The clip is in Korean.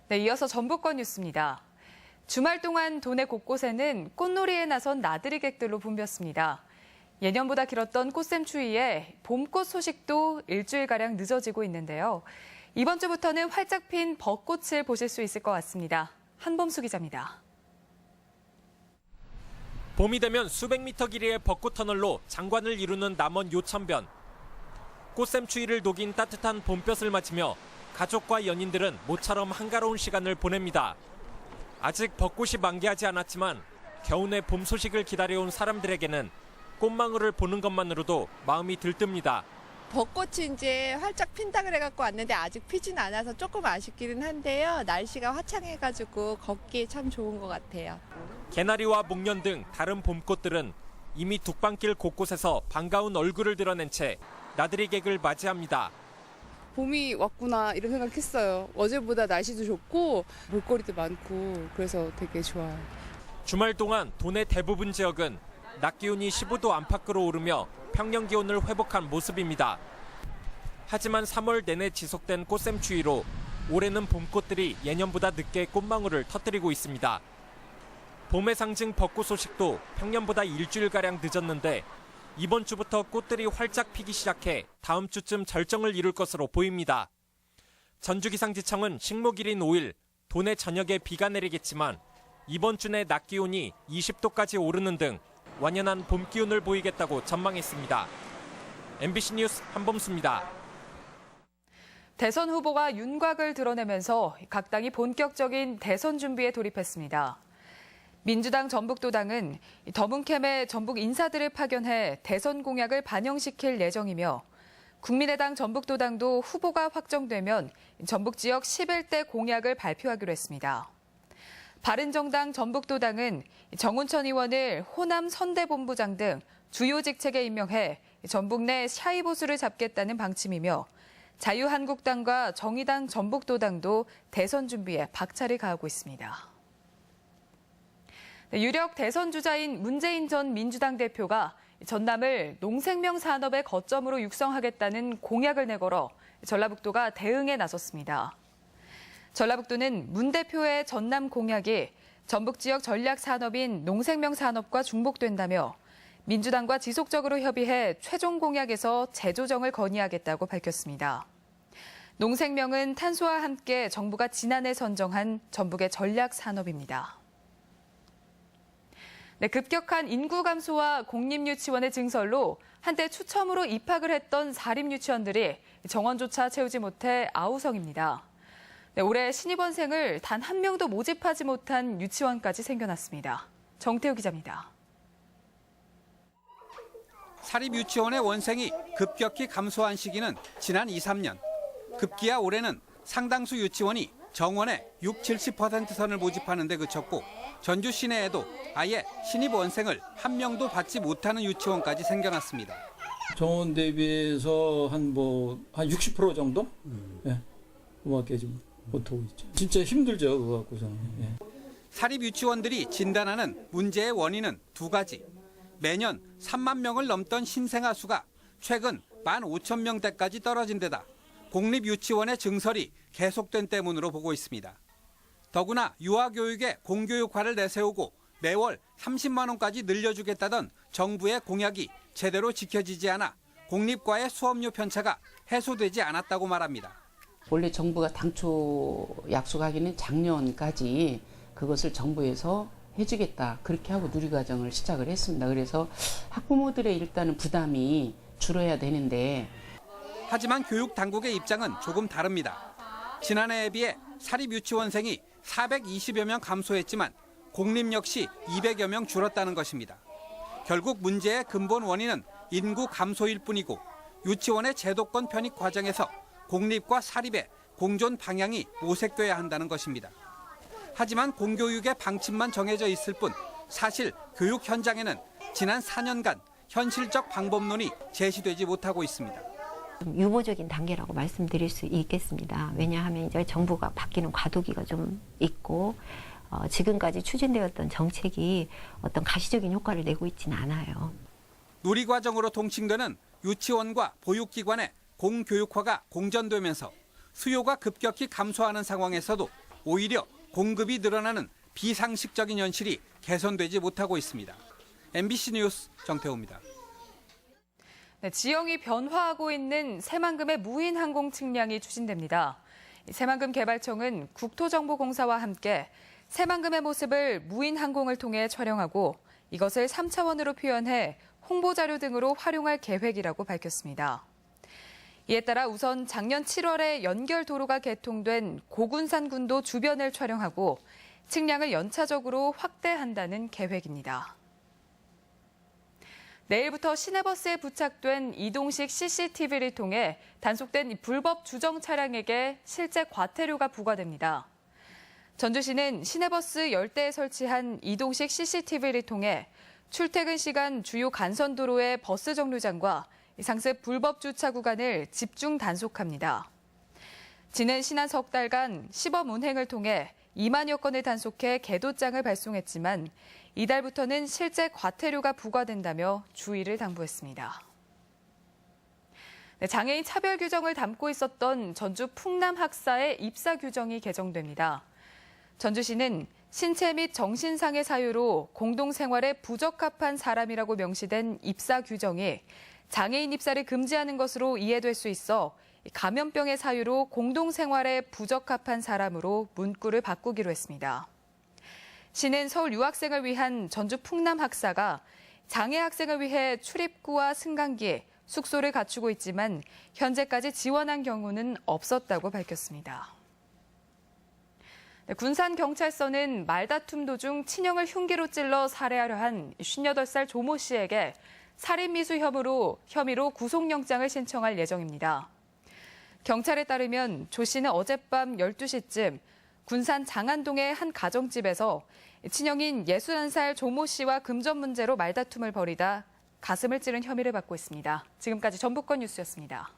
네, 이어서 전북권 뉴스입니다. 주말 동안 도내 곳곳에는 꽃놀이에 나선 나들이객들로 붐볐습니다. 예년보다 길었던 꽃샘 추위에 봄꽃 소식도 일주일가량 늦어지고 있는데요. 이번 주부터는 활짝 핀 벚꽃을 보실 수 있을 것 같습니다. 한범수 기자입니다. 봄이 되면 수백 미터 길이의 벚꽃 터널로 장관을 이루는 남원 요천변. 꽃샘 추위를 녹인 따뜻한 봄볕을 맞으며 가족과 연인들은 모처럼 한가로운 시간을 보냅니다. 아직 벚꽃이 만개하지 않았지만 겨우내 봄 소식을 기다려온 사람들에게는 꽃망울을 보는 것만으로도 마음이 들뜹니다. 벚꽃이 이제 활짝 핀다 그래갖고 왔는데 아직 피진 않아서 조금 아쉽기는 한데요. 날씨가 화창해가지고 걷기 참 좋은 것 같아요. 개나리와 목련 등 다른 봄꽃들은 이미 둑방길 곳곳에서 반가운 얼굴을 드러낸 채 나들이객을 맞이합니다. 봄이 왔구나 이런 생각했어요. 어제보다 날씨도 좋고 볼거리도 많고 그래서 되게 좋아요. 주말 동안 도내 대부분 지역은 낮 기온이 15도 안팎으로 오르며 평년 기온을 회복한 모습입니다. 하지만 3월 내내 지속된 꽃샘 추위로 올해는 봄꽃들이 예년보다 늦게 꽃망울을 터뜨리고 있습니다. 봄의 상징 벚꽃 소식도 평년보다 일주일가량 늦었는데 이번 주부터 꽃들이 활짝 피기 시작해 다음 주쯤 절정을 이룰 것으로 보입니다. 전주기상지청은 식목일인 5일 도내 전역에 비가 내리겠지만 이번 주 내 낮 기온이 20도까지 오르는 등 완연한 봄 기운을 보이겠다고 전망했습니다. MBC 뉴스 한범수입니다. 대선 후보가 윤곽을 드러내면서 각 당이 본격적인 대선 준비에 돌입했습니다. 민주당 전북도당은 더문캠에 전북 인사들을 파견해 대선 공약을 반영시킬 예정이며 국민의당 전북도당도 후보가 확정되면 전북 지역 11대 공약을 발표하기로 했습니다. 바른정당 전북도당은 정운천 의원을 호남 선대본부장 등 주요 직책에 임명해 전북 내 샤이보수를 잡겠다는 방침이며 자유한국당과 정의당 전북도당도 대선 준비에 박차를 가하고 있습니다. 유력 대선 주자인 문재인 전 민주당 대표가 전남을 농생명 산업의 거점으로 육성하겠다는 공약을 내걸어 전라북도가 대응에 나섰습니다. 전라북도는 문 대표의 전남 공약이 전북 지역 전략 산업인 농생명 산업과 중복된다며 민주당과 지속적으로 협의해 최종 공약에서 재조정을 건의하겠다고 밝혔습니다. 농생명은 탄소와 함께 정부가 지난해 선정한 전북의 전략 산업입니다. 네, 급격한 인구 감소와 공립유치원의 증설로 한때 추첨으로 입학을 했던 사립유치원들이 정원조차 채우지 못해 아우성입니다. 네, 올해 신입원생을 단 한 명도 모집하지 못한 유치원까지 생겨났습니다. 정태우 기자입니다. 사립유치원의 원생이 급격히 감소한 시기는 지난 2, 3년. 급기야 올해는 상당수 유치원이 정원의 60-70% 선을 모집하는 데 그쳤고 전주 시내에도 아예 신입 원생을 한 명도 받지 못하는 유치원까지 생겨났습니다. 정원 대비해서 한 60% 정도? 예. 그거밖에 지금 못하고 있죠. 진짜 힘들죠, 그거 갖고서는. 예. 사립 유치원들이 진단하는 문제의 원인은 두 가지. 매년 3만 명을 넘던 신생아 수가 최근 15,000명대까지 떨어진 데다 공립 유치원의 증설이 계속된 때문으로 보고 있습니다. 더구나 유아교육의 공교육화를 내세우고 매월 30만 원까지 늘려주겠다던 정부의 공약이 제대로 지켜지지 않아 공립과의 수업료 편차가 해소되지 않았다고 말합니다. 원래 정부가 당초 약속하기는 작년까지 그것을 정부에서 해주겠다 그렇게 하고 누리과정을 시작을 했습니다. 그래서 학부모들의 일단은 부담이 줄어야 되는데 하지만 교육 당국의 입장은 조금 다릅니다. 지난해에 비해 사립 유치원생이 420여 명 감소했지만 공립 역시 200여 명 줄었다는 것입니다. 결국 문제의 근본 원인은 인구 감소일 뿐이고 유치원의 제도권 편입 과정에서 공립과 사립의 공존 방향이 모색돼야 한다는 것입니다. 하지만 공교육의 방침만 정해져 있을 뿐 사실 교육 현장에는 지난 4년간 현실적 방법론이 제시되지 못하고 있습니다. 유보적인 단계라고 말씀드릴 수 있겠습니다. 왜냐하면 이제 정부가 바뀌는 과도기가 좀 있고 지금까지 추진되었던 정책이 어떤 가시적인 효과를 내고 있지는 않아요. 누리과정으로 통칭되는 유치원과 보육기관의 공교육화가 공전되면서 수요가 급격히 감소하는 상황에서도 오히려 공급이 늘어나는 비상식적인 현실이 개선되지 못하고 있습니다. MBC 뉴스 정태호입니다. 네, 지형이 변화하고 있는 새만금의 무인 항공 측량이 추진됩니다. 새만금 개발청은 국토정보공사와 함께 새만금의 모습을 무인 항공을 통해 촬영하고 이것을 3차원으로 표현해 홍보자료 등으로 활용할 계획이라고 밝혔습니다. 이에 따라 우선 작년 7월에 연결 도로가 개통된 고군산 군도 주변을 촬영하고 측량을 연차적으로 확대한다는 계획입니다. 내일부터 시내버스에 부착된 이동식 CCTV를 통해 단속된 불법 주정 차량에게 실제 과태료가 부과됩니다. 전주시는 시내버스 10대에 설치한 이동식 CCTV를 통해 출퇴근 시간 주요 간선도로의 버스 정류장과 상습 불법 주차 구간을 집중 단속합니다. 지난 석 달간 시범 운행을 통해 2만여 건을 단속해 계도장을 발송했지만 이달부터는 실제 과태료가 부과된다며 주의를 당부했습니다. 장애인 차별 규정을 담고 있었던 전주 풍남 학사의 입사 규정이 개정됩니다. 전주시는 신체 및 정신상의 사유로 공동생활에 부적합한 사람이라고 명시된 입사 규정이 장애인 입사를 금지하는 것으로 이해될 수 있어 감염병의 사유로 공동생활에 부적합한 사람으로 문구를 바꾸기로 했습니다. 시는 서울 유학생을 위한 전주 풍남 학사가 장애 학생을 위해 출입구와 승강기, 숙소를 갖추고 있지만 현재까지 지원한 경우는 없었다고 밝혔습니다. 군산경찰서는 말다툼 도중 친형을 흉기로 찔러 살해하려 한 58살 조모 씨에게 살인미수 혐의로 구속영장을 신청할 예정입니다. 경찰에 따르면 조 씨는 어젯밤 12시쯤 군산 장안동의 한 가정집에서 친형인 61살 조모 씨와 금전 문제로 말다툼을 벌이다 가슴을 찌른 혐의를 받고 있습니다. 지금까지 전북권 뉴스였습니다.